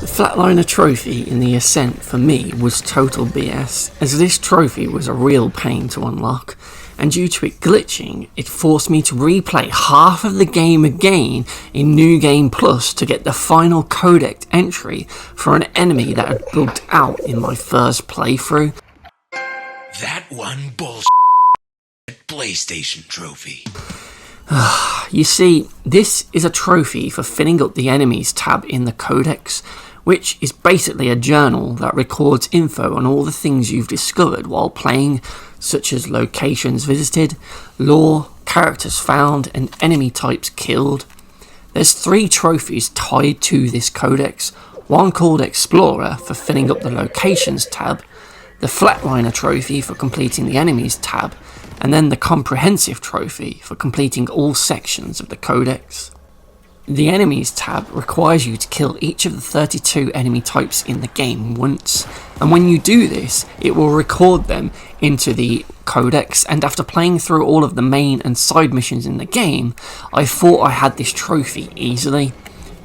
The FLATLINER trophy in the Ascent for me was total BS, as this trophy was a real pain to unlock, and due to it glitching, it forced me to replay half of the game again in New Game Plus to get the final Codex entry for an enemy that had bugged out in my first playthrough. That one bullshit PlayStation trophy. You see, this is a trophy for filling up the enemies tab in the Codex, which is basically a journal that records info on all the things you've discovered while playing, such as locations visited, lore, characters found, and enemy types killed. There's 3 trophies tied to this Codex, one called Explorer for filling up the locations tab, the FLATLINER trophy for completing the enemies tab, and then the comprehensive trophy for completing all sections of the Codex. The enemies tab requires you to kill each of the 32 enemy types in the game once, and when you do this, it will record them into the Codex, and after playing through all of the main and side missions in the game, I thought I had this trophy easily.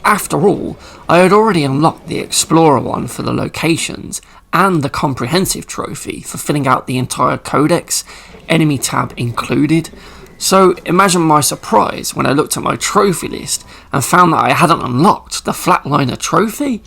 After all, I had already unlocked the Explorer one for the locations, and the comprehensive trophy for filling out the entire Codex, enemy tab included. So imagine my surprise when I looked at my trophy list and found that I hadn't unlocked the FLATLINER trophy.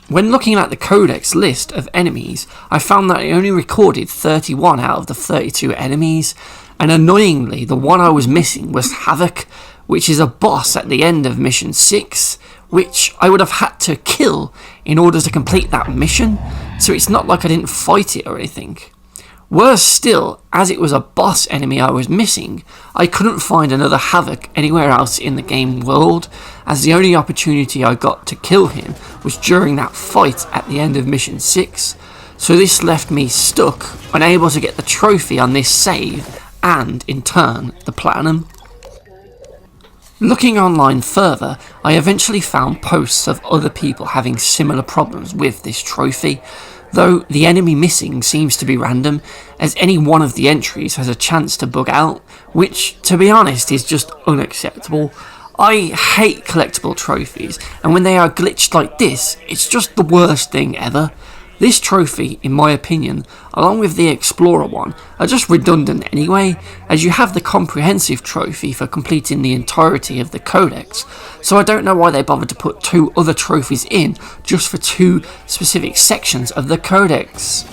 When looking at the Codex list of enemies, I found that I only recorded 31 out of the 32 enemies, and annoyingly the one I was missing was Havoc, which is a boss at the end of mission 6, which I would have had to kill in order to complete that mission, so it's not like I didn't fight it or anything. Worse still, as it was a boss enemy I was missing, I couldn't find another Havoc anywhere else in the game world, as the only opportunity I got to kill him was during that fight at the end of mission 6, so this left me stuck, unable to get the trophy on this save, and in turn, the platinum. Looking online further, I eventually found posts of other people having similar problems with this trophy, though the enemy missing seems to be random, as any one of the entries has a chance to bug out, which, to be honest, is just unacceptable. I hate collectible trophies, and when they are glitched like this, it's just the worst thing ever. This trophy, in my opinion, along with the Explorer one, are just redundant anyway, as you have the comprehensive trophy for completing the entirety of the Codex, so I don't know why they bothered to put 2 other trophies in just for 2 specific sections of the Codex.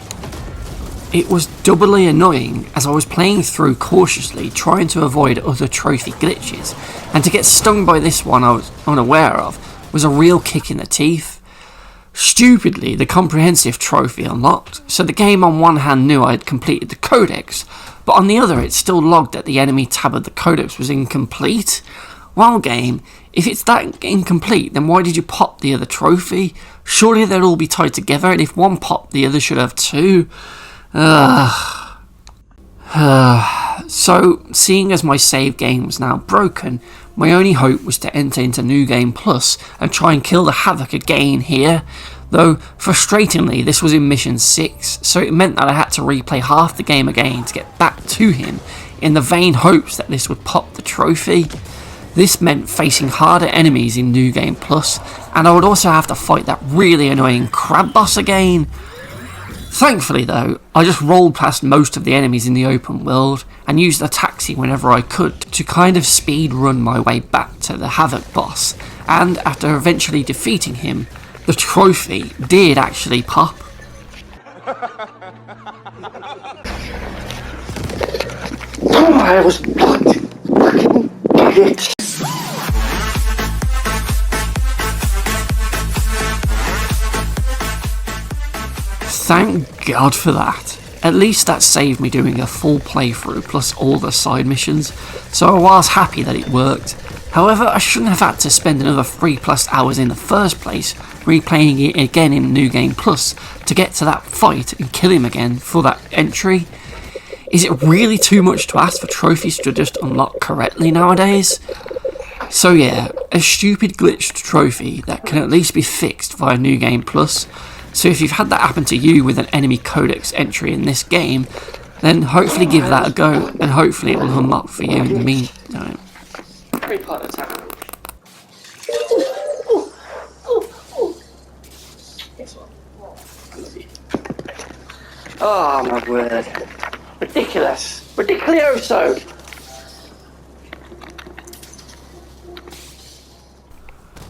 It was doubly annoying as I was playing through cautiously, trying to avoid other trophy glitches, and to get stung by this one I was unaware of was a real kick in the teeth. Stupidly, the comprehensive trophy unlocked, so the game on one hand knew I had completed the Codex, but on the other it still logged that the enemy tab of the Codex was incomplete. Well, game, if it's that incomplete, then why did you pop the other trophy? Surely they'd all be tied together, and if one popped, the other should have 2. So, seeing as my save game was now broken, my only hope was to enter into New Game Plus and try and kill the Havoc again here, though frustratingly this was in mission 6, so it meant that I had to replay half the game again to get back to him, in the vain hopes that this would pop the trophy. This meant facing harder enemies in New Game Plus, and I would also have to fight that really annoying crab boss again. Thankfully though, I just rolled past most of the enemies in the open world and used the taxi whenever I could to kind of speed run my way back to the Havoc boss, and after eventually defeating him, the trophy did actually pop. I was fucking idiot. Thank God for that. At least that saved me doing a full playthrough plus all the side missions, so I was happy that it worked. However, I shouldn't have had to spend another 3+ hours in the first place replaying it again in New Game Plus to get to that fight and kill him again for that entry. Is it really too much to ask for trophies to just unlock correctly nowadays? So yeah, a stupid glitched trophy that can at least be fixed via New Game Plus. So if you've had that happen to you with an enemy Codex entry in this game, then hopefully give that a go, and hopefully it will unlock for you in the meantime. Oh my word. Ridiculous. Ridiculoso.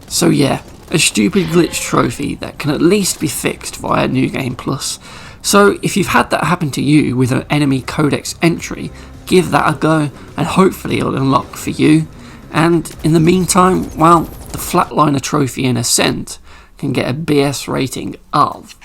So yeah, a stupid glitch trophy that can at least be fixed via New Game Plus. So if you've had that happen to you with an enemy Codex entry, give that a go and hopefully it'll unlock for you. And in the meantime, well, the Flatliner trophy in Ascent can get a BS rating of